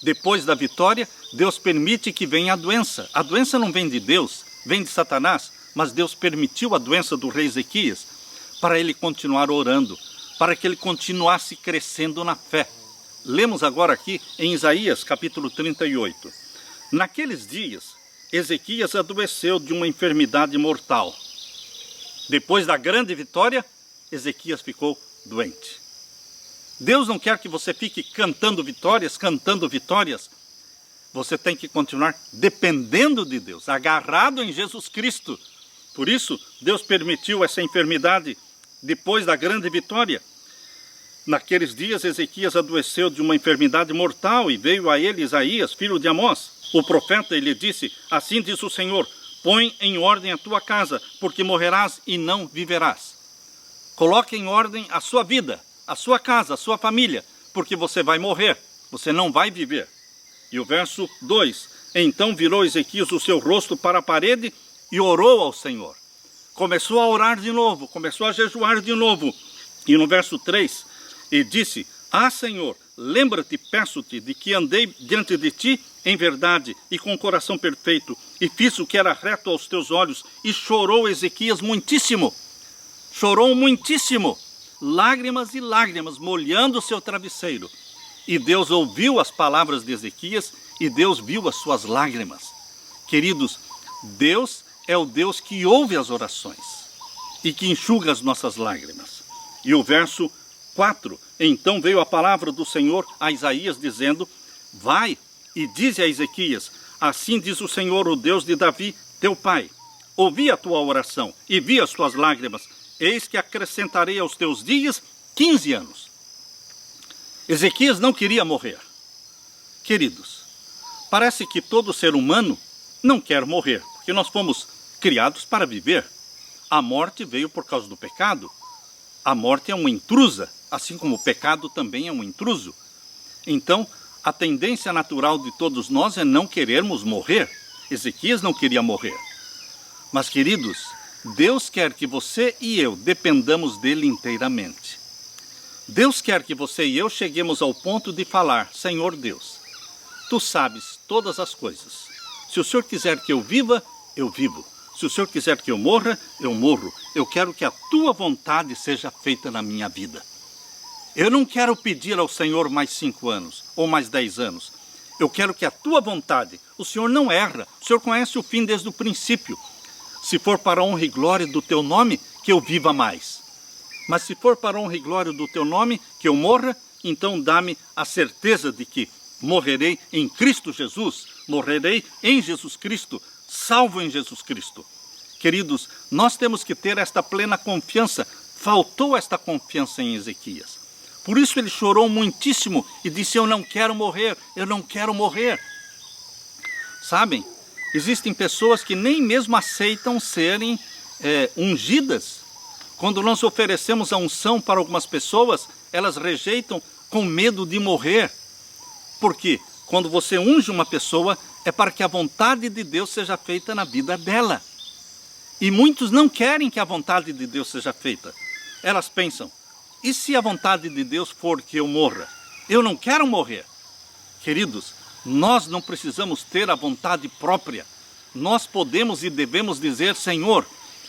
depois da vitória, Deus permite que venha a doença. A doença não vem de Deus, vem de Satanás, mas Deus permitiu a doença do rei Ezequias para ele continuar orando, para que ele continuasse crescendo na fé. Lemos agora aqui em Isaías capítulo 38. Naqueles dias, Ezequias adoeceu de uma enfermidade mortal. Depois da grande vitória, Ezequias ficou doente. Deus não quer que você fique cantando vitórias. Você tem que continuar dependendo de Deus, agarrado em Jesus Cristo. Por isso, Deus permitiu essa enfermidade depois da grande vitória. Naqueles dias, Ezequias adoeceu de uma enfermidade mortal e veio a ele Isaías, filho de Amós, o profeta, e lhe disse: assim diz o Senhor, põe em ordem a tua casa, porque morrerás e não viverás. Coloque em ordem a sua vida, a sua casa, a sua família, porque você vai morrer, você não vai viver. E o verso 2, então virou Ezequias o seu rosto para a parede e orou ao Senhor. Começou a orar de novo, começou a jejuar de novo. E no verso 3, e disse: ah, Senhor, lembra-te, peço-te, de que andei diante de ti em verdade e com coração perfeito, e fiz o que era reto aos teus olhos. E chorou Ezequias muitíssimo, lágrimas e lágrimas, molhando o seu travesseiro. E Deus ouviu as palavras de Ezequias, e Deus viu as suas lágrimas. Queridos, Deus é o Deus que ouve as orações e que enxuga as nossas lágrimas. E o verso 4, então veio a palavra do Senhor a Isaías, dizendo: vai e dize a Ezequias: assim diz o Senhor, o Deus de Davi, teu pai, ouvi a tua oração e vi as tuas lágrimas, eis que acrescentarei aos teus dias 15 anos. Ezequias não queria morrer. Queridos, parece que todo ser humano não quer morrer, porque nós fomos criados para viver. A morte veio por causa do pecado. A morte é uma intrusa, assim como o pecado também é um intruso. Então, a tendência natural de todos nós é não querermos morrer. Ezequias não queria morrer. Mas, queridos, Deus quer que você e eu dependamos dele inteiramente. Deus quer que você e eu cheguemos ao ponto de falar: Senhor Deus, tu sabes todas as coisas. Se o Senhor quiser que eu viva, eu vivo. Se o Senhor quiser que eu morra, eu morro. Eu quero que a tua vontade seja feita na minha vida. Eu não quero pedir ao Senhor mais 5 anos ou mais 10 anos. Eu quero que a tua vontade, o Senhor não erra, o Senhor conhece o fim desde o princípio. Se for para a honra e glória do teu nome, que eu viva mais. Mas se for para a honra e glória do teu nome, que eu morra, então dá-me a certeza de que morrerei em Cristo Jesus, morrerei em Jesus Cristo, salvo em Jesus Cristo. Queridos, nós temos que ter esta plena confiança. Faltou esta confiança em Ezequias. Por isso ele chorou muitíssimo e disse: eu não quero morrer, eu não quero morrer. Sabem, existem pessoas que nem mesmo aceitam serem ungidas. Quando nós oferecemos a unção para algumas pessoas, elas rejeitam com medo de morrer. Por quê? Quando você unge uma pessoa, é para que a vontade de Deus seja feita na vida dela. E muitos não querem que a vontade de Deus seja feita. Elas pensam: e se a vontade de Deus for que eu morra? Eu não quero morrer. Queridos, nós não precisamos ter a vontade própria. Nós podemos e devemos dizer: Senhor,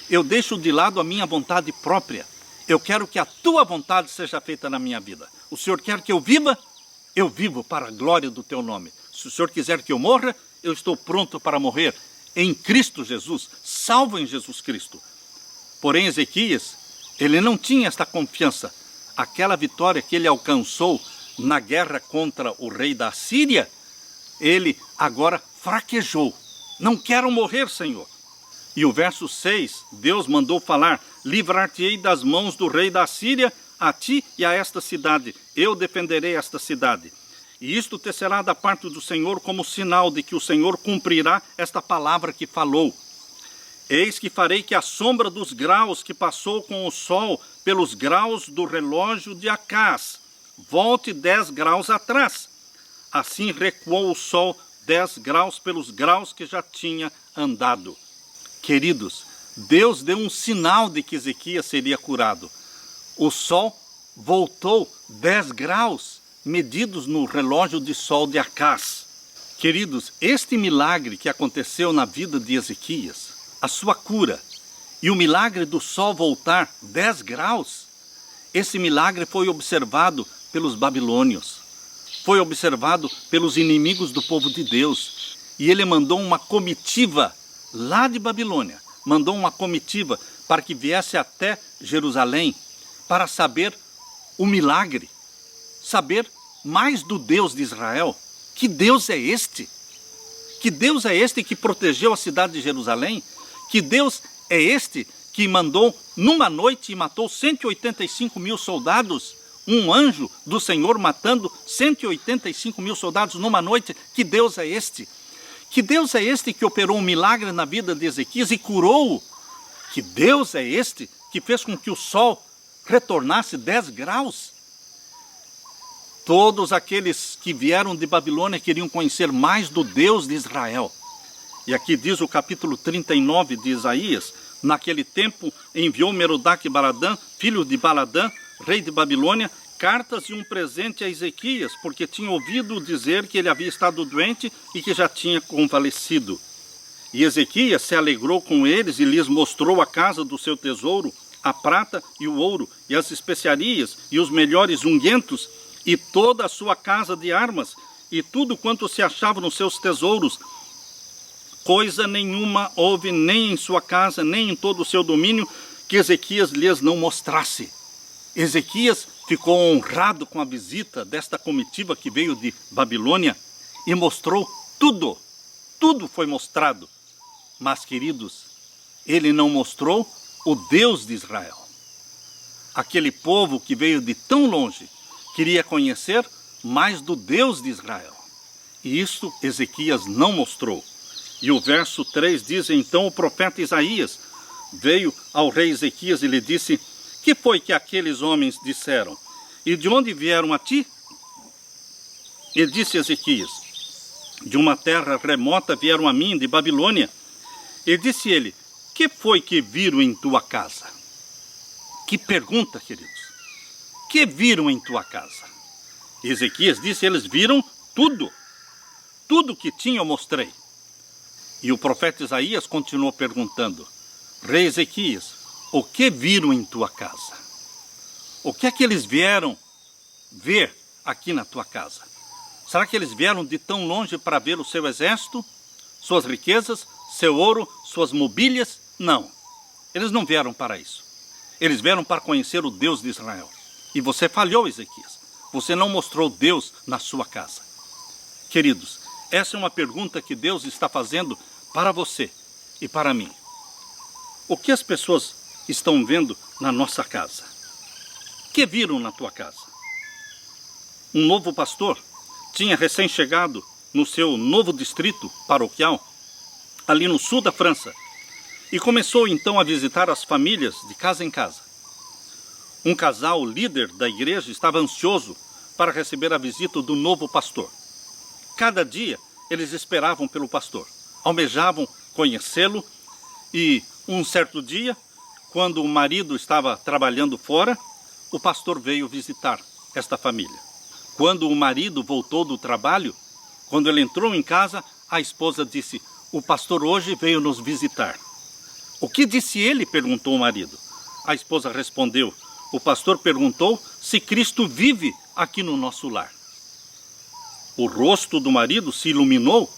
eu deixo de lado a minha vontade própria. Eu quero que a tua vontade seja feita na minha vida. O Senhor quer que eu viva? Eu vivo para a glória do teu nome. Se o Senhor quiser que eu morra, eu estou pronto para morrer em Cristo Jesus, salvo em Jesus Cristo. Porém, Ezequias, ele não tinha esta confiança. Aquela vitória que ele alcançou na guerra contra o rei da Síria, ele agora fraquejou. Não quero morrer, Senhor. E o verso 6, Deus mandou falar: livrar-te-ei das mãos do rei da Síria, a ti e a esta cidade. Eu defenderei esta cidade. E isto te será da parte do Senhor como sinal de que o Senhor cumprirá esta palavra que falou. Eis que farei que a sombra dos graus que passou com o sol pelos graus do relógio de Acás volte 10 graus atrás. Assim recuou o sol 10 graus pelos graus que já tinha andado. Queridos, Deus deu um sinal de que Ezequias seria curado. O sol voltou 10 graus, medidos no relógio de sol de Acás. Queridos, este milagre que aconteceu na vida de Ezequias, a sua cura, e o milagre do sol voltar 10 graus, esse milagre foi observado pelos babilônios, foi observado pelos inimigos do povo de Deus. E ele mandou uma comitiva lá de Babilônia, mandou uma comitiva para que viesse até Jerusalém, para saber o milagre, saber mais do Deus de Israel. Que Deus é este? Que Deus é este que protegeu a cidade de Jerusalém? Que Deus é este que mandou numa noite e matou 185 mil soldados? Um anjo do Senhor matando 185 mil soldados numa noite? Que Deus é este? Que Deus é este que operou um milagre na vida de Ezequias e curou-o? Que Deus é este que fez com que o sol retornasse 10 graus? Todos aqueles que vieram de Babilônia queriam conhecer mais do Deus de Israel. E aqui diz o capítulo 39 de Isaías: naquele tempo enviou Merodach-Baladã, filho de Baladã, rei de Babilônia, cartas e um presente a Ezequias, porque tinha ouvido dizer que ele havia estado doente e que já tinha convalescido. E Ezequias se alegrou com eles e lhes mostrou a casa do seu tesouro, a prata e o ouro, e as especiarias, e os melhores unguentos, e toda a sua casa de armas, e tudo quanto se achava nos seus tesouros. Coisa nenhuma houve nem em sua casa, nem em todo o seu domínio, que Ezequias lhes não mostrasse. Ezequias ficou honrado com a visita desta comitiva que veio de Babilônia e mostrou tudo. Tudo foi mostrado. Mas, queridos, ele não mostrou o Deus de Israel. Aquele povo que veio de tão longe queria conhecer mais do Deus de Israel. E isso Ezequias não mostrou. E o verso 3 diz: então o profeta Isaías veio ao rei Ezequias e lhe disse: que foi que aqueles homens disseram? E de onde vieram a ti? E disse Ezequias: de uma terra remota vieram a mim, de Babilônia. E disse ele: que foi que viram em tua casa? Que pergunta, queridos. Que viram em tua casa? Ezequias disse: eles viram tudo. Tudo que tinha eu mostrei. E o profeta Isaías continuou perguntando: rei Ezequias, o que viram em tua casa? O que é que eles vieram ver aqui na tua casa? Será que eles vieram de tão longe para ver o seu exército, suas riquezas, seu ouro, suas mobílias? Não, eles não vieram para isso. Eles vieram para conhecer o Deus de Israel. E você falhou, Ezequias. Você não mostrou Deus na sua casa. Queridos, essa é uma pergunta que Deus está fazendo para você e para mim. O que as pessoas estão vendo na nossa casa? O que viram na tua casa? Um novo pastor tinha recém-chegado no seu novo distrito paroquial, ali no sul da França, e começou então a visitar as famílias de casa em casa. Um casal líder da igreja estava ansioso para receber a visita do novo pastor. Cada dia eles esperavam pelo pastor, almejavam conhecê-lo, e um certo dia, quando o marido estava trabalhando fora, o pastor veio visitar esta família. Quando o marido voltou do trabalho, quando ele entrou em casa, a esposa disse: o pastor hoje veio nos visitar. O que disse ele? Perguntou o marido. A esposa respondeu: o pastor perguntou se Cristo vive aqui no nosso lar. O rosto do marido se iluminou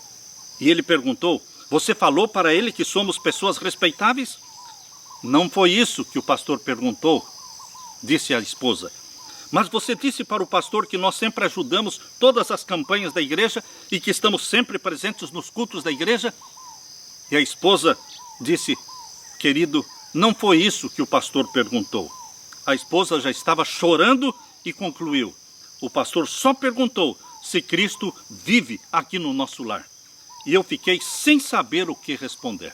e ele perguntou: você falou para ele que somos pessoas respeitáveis? Não foi isso que o pastor perguntou, disse a esposa. Mas você disse para o pastor que nós sempre ajudamos todas as campanhas da igreja e que estamos sempre presentes nos cultos da igreja? E a esposa disse: querido, não foi isso que o pastor perguntou. A esposa já estava chorando e concluiu: o pastor só perguntou se Cristo vive aqui no nosso lar. E eu fiquei sem saber o que responder.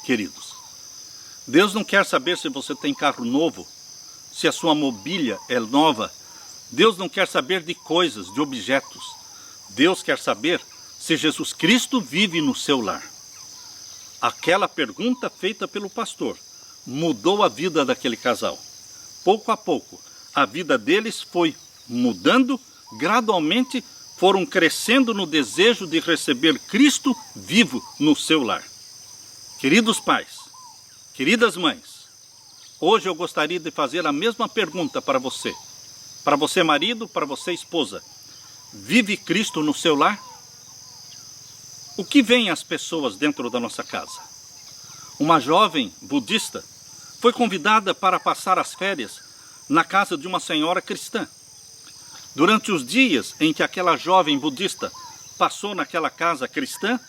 Queridos, Deus não quer saber se você tem carro novo, se a sua mobília é nova. Deus não quer saber de coisas, de objetos. Deus quer saber se Jesus Cristo vive no seu lar. Aquela pergunta feita pelo pastor mudou a vida daquele casal. Pouco a pouco, a vida deles foi mudando, gradualmente foram crescendo no desejo de receber Cristo vivo no seu lar. Queridos pais, queridas mães, hoje eu gostaria de fazer a mesma pergunta para você marido, para você esposa. Vive Cristo no seu lar? O que veem as pessoas dentro da nossa casa? Uma jovem budista foi convidada para passar as férias na casa de uma senhora cristã. Durante os dias em que aquela jovem budista passou naquela casa cristã,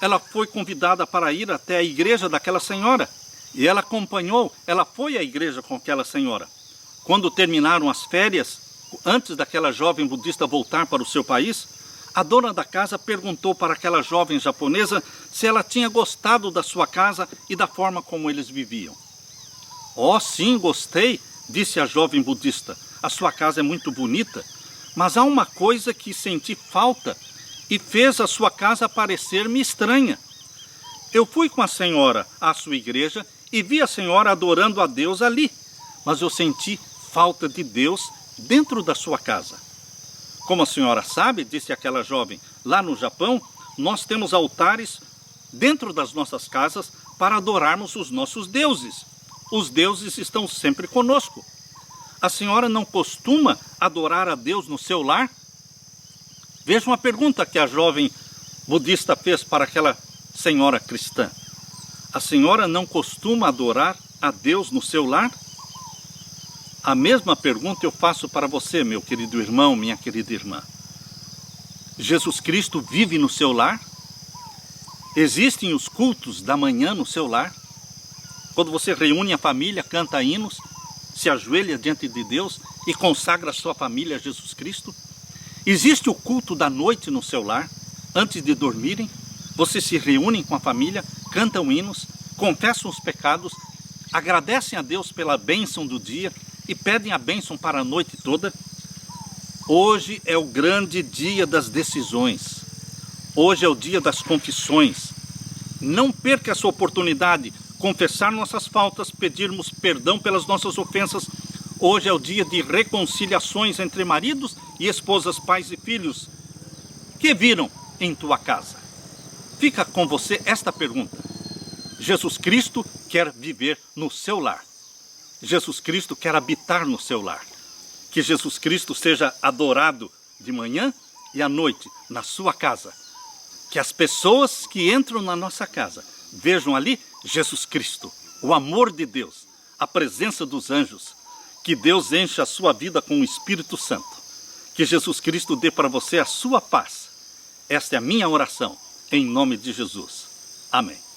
ela foi convidada para ir até a igreja daquela senhora. E ela foi à igreja com aquela senhora. Quando terminaram as férias, antes daquela jovem budista voltar para o seu país, a dona da casa perguntou para aquela jovem japonesa se ela tinha gostado da sua casa e da forma como eles viviam. Oh, sim, gostei, disse a jovem budista. A sua casa é muito bonita, mas há uma coisa que senti falta e fez a sua casa parecer-me estranha. Eu fui com a senhora à sua igreja e vi a senhora adorando a Deus ali, mas eu senti falta de Deus dentro da sua casa. Como a senhora sabe, disse aquela jovem, lá no Japão, nós temos altares dentro das nossas casas para adorarmos os nossos deuses. Os deuses estão sempre conosco. A senhora não costuma adorar a Deus no seu lar? Veja uma pergunta que a jovem budista fez para aquela senhora cristã. A senhora não costuma adorar a Deus no seu lar? A mesma pergunta eu faço para você, meu querido irmão, minha querida irmã. Jesus Cristo vive no seu lar? Existem os cultos da manhã no seu lar? Quando você reúne a família, canta hinos, se ajoelha diante de Deus e consagra a sua família a Jesus Cristo? Existe o culto da noite no seu lar? Antes de dormirem, vocês se reúnem com a família, cantam hinos, confessam os pecados, agradecem a Deus pela bênção do dia e pedem a bênção para a noite toda? Hoje é o grande dia das decisões. Hoje é o dia das confissões. Não perca essa oportunidade, confessar nossas faltas, pedirmos perdão pelas nossas ofensas. Hoje é o dia de reconciliações entre maridos e esposas, pais e filhos. Que viram em tua casa? Fica com você esta pergunta. Jesus Cristo quer viver no seu lar. Jesus Cristo quer habitar no seu lar. Que Jesus Cristo seja adorado de manhã e à noite na sua casa. Que as pessoas que entram na nossa casa vejam ali Jesus Cristo, o amor de Deus, a presença dos anjos. Que Deus encha a sua vida com o Espírito Santo. Que Jesus Cristo dê para você a sua paz. Esta é a minha oração, em nome de Jesus. Amém.